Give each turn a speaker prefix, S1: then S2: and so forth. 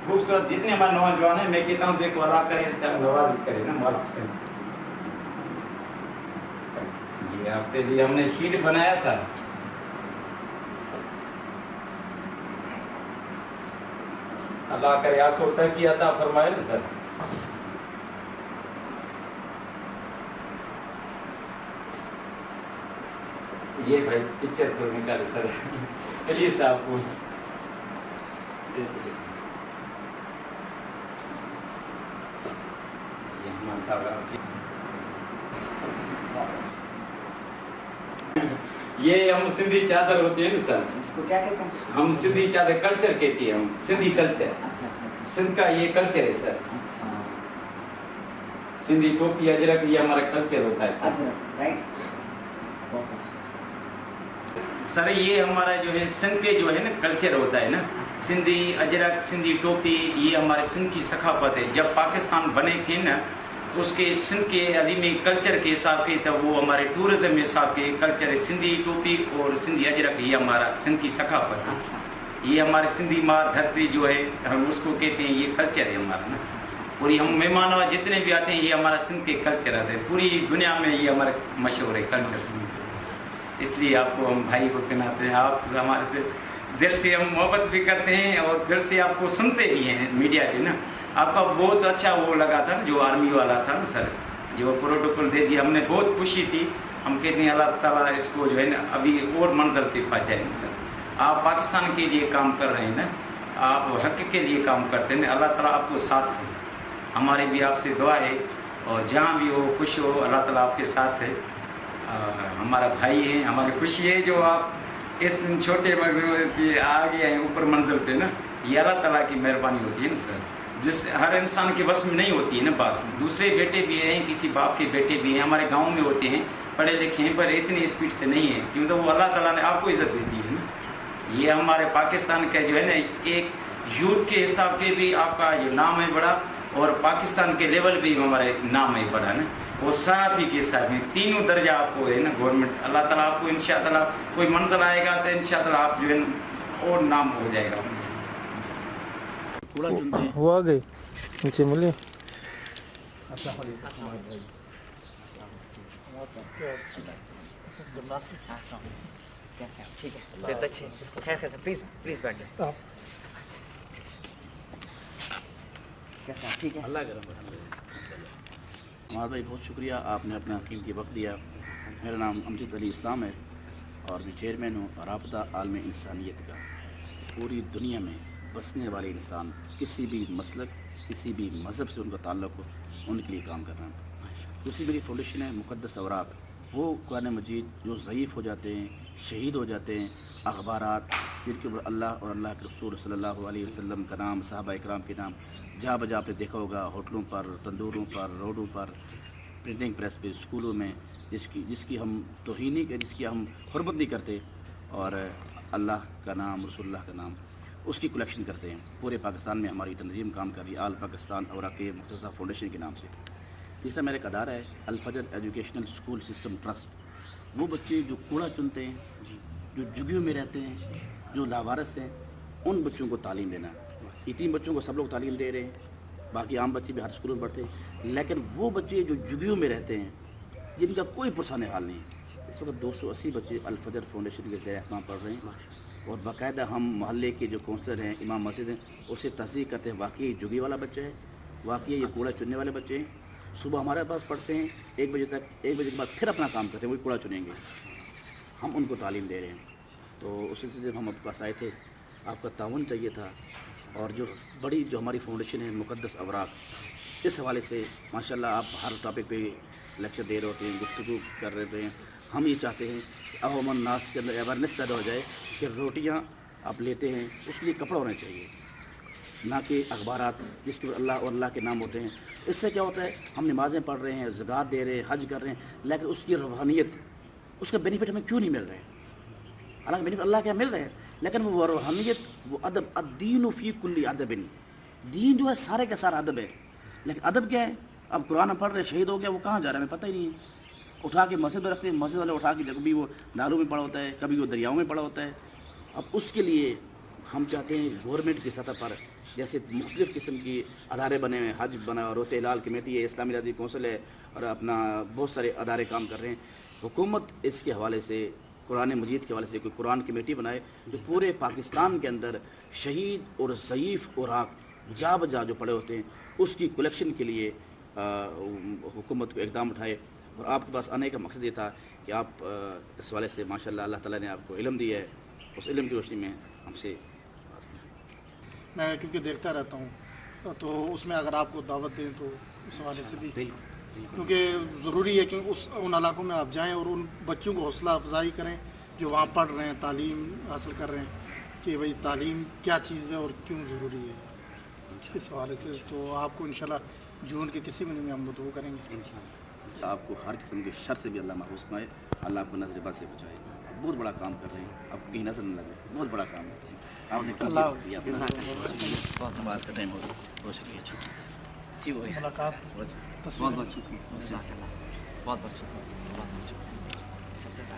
S1: खूबसूरत जितने हमारे नौजवान हैं, मैं कहता हूँ देखो अल्लाह करे इसका नवाज करे ना मालिक से। ये आपके लिए हमने शीट बनाया था। अल्लाह करे आपको तरक्की अता फरमाए ना सर। ये भाई पिक्चर तो निकाले सर चलिए साहब को ये हम सिंधी चादर होती है ना सर,
S2: इसको क्या कहते हैं?
S1: हम सिंधी चादर कल्चर कहती है, हम सिंधी कल्चर।
S2: अच्छा।
S1: सिंध का ये कल्चर है सर।
S2: अच्छा
S1: सिंधी टोपी अजरक ये हमारा कल्चर होता है सर।
S2: अच्छा राइट।
S1: सर ये हमारा जो है सिंध के जो है ना कल्चर होता है ना, सिंधी अजरक सिंधी टोपी ये हमारे सिंध की सकाफत है। जब पाकिस्तान बने थे ना उसके सिंध के अदीमी कल्चर के हिसाब के तब वो हमारे टूरिज्म के हिसाब के कल्चर है। सिंधी टोपी और सिंधी अजरक ये हमारा सिंध की सकाफत है।
S2: अच्छा।
S1: ये हमारे सिंधी माँ धरती जो है हम उसको कहते हैं, ये कल्चर है हमारा ना। और ये हम मेहमान जितने भी आते हैं ये हमारा सिंध के कल्चर आते हैं, पूरी दुनिया में ये हमारा मशहूर है कल्चर सिंध। इसलिए आपको हम भाई को कहते हैं, आप हमारे से दिल से हम मोहब्बत भी करते हैं और दिल से आपको सुनते भी हैं मीडिया पे ना। आपका बहुत अच्छा वो लगा था जो आर्मी वाला था ना सर, जो प्रोटोकॉल दे दिया, हमने बहुत खुशी थी। हम कहते हैं अल्लाह ताला इसको जो है ना अभी और मंजिल पे पहुँचाए सर। आप पाकिस्तान के लिए काम कर रहे हैं ना, आप हक के लिए काम करते हैं, अल्लाह ताला आपको साथ है। हमारी भी आपसे दुआ है और जहाँ भी हो खुश हो अल्लाह ताला आपके साथ है। हमारा भाई है, हमारी खुशी है जो आप इस छोटे पे आ गए हैं ऊपर मंजिल पे ना, ये अल्लाह ताला की मेहरबानी होती है ना सर, जिस हर इंसान के वश में नहीं होती है ना बात। दूसरे बेटे भी हैं, किसी बाप के बेटे भी हैं, हमारे गांव में होते हैं, पढ़े लिखे हैं, पर इतनी स्पीड से नहीं है क्योंकि वो अल्लाह ताला ने आपको इज्जत दे दी है ना। ये हमारे पाकिस्तान का जो है ना एक यूथ के हिसाब के भी आपका जो नाम है बड़ा, और पाकिस्तान के लेवल भी हमारे नाम है बड़ा ना, और सहाफ़ी के हिसाब में तीनों दर्जा आपको है ना गवर्नमेंट। अल्लाह ताला आपको इंशाअल्लाह कोई मंजिल आएगा तो इंशाअल्लाह आप जो है और नाम हो जाएगा।
S3: कूड़ा चुनते हैं
S4: वो आ गई नीचे मिले।
S2: कैसे आप? ठीक है सेहत अच्छी है? खैर खैर प्लीज प्लीज बैठ जाए। कैसे आप? ठीक है
S3: अल्लाह करम। महाद भाई बहुत शुक्रिया, आपने अपना कीमती वक्त दिया। मेरा नाम अमजद अली इस्लाम है और मैं चेयरमैन हूँ राबता आलम इंसानियत का। पूरी दुनिया में बसने वाले इंसान किसी भी मसलक किसी भी मज़हब से उनका ताल्लुक़ हो उनके लिए काम करना। दूसरी मेरी फाउंडेशन है मुक़द्दस अवराक़, वो कुरान मजीद जो ज़ईफ़ हो जाते हैं, शहीद हो जाते हैं, अखबारात जिनके ऊपर अल्लाह और अल्लाह के रसूल सल्लल्लाहु अलैहि वसल्लम का नाम, सहाबा इकराम के नाम जहाँ बजा आपने देखा होगा, होटलों पर, तंदूरों पर, रोडों पर, प्रिंटिंग प्रेस पे, स्कूलों में, जिसकी हम तौहीनी के जिसकी हम हुर्मत नहीं करते, और अल्लाह का नाम रसूलुल्लाह का नाम उसकी कलेक्शन करते हैं। पूरे पाकिस्तान में हमारी तंजीम काम कर रही है, आल पाकिस्तान अवराक़ मुक़द्दसा फाउंडेशन के नाम से। तीसरा मेरा एक अदारा है अल-फजर एजुकेशनल स्कूल सिस्टम ट्रस्ट। वो बच्चे जो कूड़ा चुनते हैं, जो झुग्गियों में रहते हैं, जो लावारिस हैं, उन बच्चों को तालीम देना। यतीम बच्चों को सब लोग तालीम दे रहे हैं, बाकी आम बच्चे भी हर स्कूल में पढ़ते हैं, लेकिन वो बच्चे जो झुग्गियों में रहते हैं जिनका कोई पुरसान हाल नहीं, इस वक्त 280 बच्चे अल-फजर फाउंडेशन के ज़रिए एहतमाम पढ़ रहे हैं। और बाकायदा हम मोहल्ले के जो काउंसलर हैं, इमाम मस्जिद हैं, उससे तस्दीक करते हैं वाकई झुग्गी वाला बच्चा है, वाकई ये कूड़ा चुनने वाले बच्चे हैं। सुबह हमारे पास पढ़ते हैं 1 बजे तक, 1 बजे के बाद फिर अपना काम करते हैं, वही कूड़ा चुनेंगे। हम उनको तालीम दे रहे हैं। तो उस सिलसिले में हम आपके पास आए थे, आपका ताउन चाहिए था। और जो बड़ी जो हमारी फाउंडेशन है मुक़द्दस अवराक़, इस हवाले से माशाल्लाह आप हर टॉपिक पे लेक्चर दे रहे होते हैं, गुफ्तगू कर रहे हैं। हम ये चाहते हैं कि अवाम नास के अंदर अवेयरनेस पैदा हो जाए कि रोटियाँ आप लेते हैं उसके लिए कपड़ा होना चाहिए, ना कि अखबारात जिसके अल्लाह और अल्लाह के नाम होते हैं। इससे क्या होता है, हम नमाज़ें पढ़ रहे हैं, ज़कात दे रहे हैं, हज कर रहे हैं, लेकिन उसकी रूहानियत, उसका बेनिफिट हमें क्यों नहीं मिल रहे हैं? हालांकि बेनिफिट अल्लाह के मिल रहे हैं, लेकिन वो रूहानियत, वो अदब, अद्दीन फ़ी कुल्ली अदबिन, दीन जो है सारे का सारा अदब है। लेकिन अदब क्या है? अब कुरान पढ़ रहे, शहीद हो गया, वो कहाँ जा रहा है हमें पता ही नहीं है। उठा के मस्जिद में रखते हैं, मस्जिद वाले उठा के कभी वो नालों में पड़ा होता है, कभी वो दरियाओं में पड़ा होता है। अब उसके लिए हम चाहते हैं गवर्नमेंट की सतह पर جیسے مختلف قسم کی ادارے بنے ہوئے ہیں، حج بنا اور روتے ہلال کمیٹی ہے، اسلامی رادی کونسل ہے، اور اپنا بہت سارے ادارے کام کر رہے ہیں. حکومت اس کے حوالے سے قرآن مجید کے حوالے سے کوئی قرآن کمیٹی بنائے جو پورے پاکستان کے اندر شہید اور ضعیف اور جا بجا جو پڑے ہوتے ہیں اس کی کلیکشن کے لیے حکومت کو اقدام اٹھائے. اور آپ کے پاس آنے کا مقصد یہ تھا کہ آپ اس حوالے سے ماشاءاللہ اللہ تعالیٰ نے آپ کو علم دیا ہے، اس علم کی روشنی میں ہم سے
S5: میں کیونکہ دیکھتا رہتا ہوں تو اس میں اگر آپ کو دعوت دیں تو اس حوالے سے بھی، کیونکہ ضروری ہے کہ ان علاقوں میں آپ جائیں اور ان بچوں کو حوصلہ افزائی کریں جو وہاں پڑھ رہے ہیں، تعلیم حاصل کر رہے ہیں، کہ بھئی تعلیم کیا چیز ہے اور کیوں ضروری ہے. اس حوالے سے تو آپ کو انشاءاللہ جون کے کسی مہینے میں ہم گفتگو کریں گے.
S3: آپ کو ہر قسم کے شر سے بھی اللہ محفوظ فرمائے، اللہ آپ کو نظر بد سے بچائے. بہت بڑا کام کر رہے ہیں، آپ کو کہیں نظر نہ لگے، بہت بڑا کام ہے. آپ نے نماز کا ٹائم ہو گیا. بہت شکریہ. جی وہ
S5: ملاقات
S2: بہت بہت شکریہ. بہت بہت شکریہ. بہت بہت شکریہ.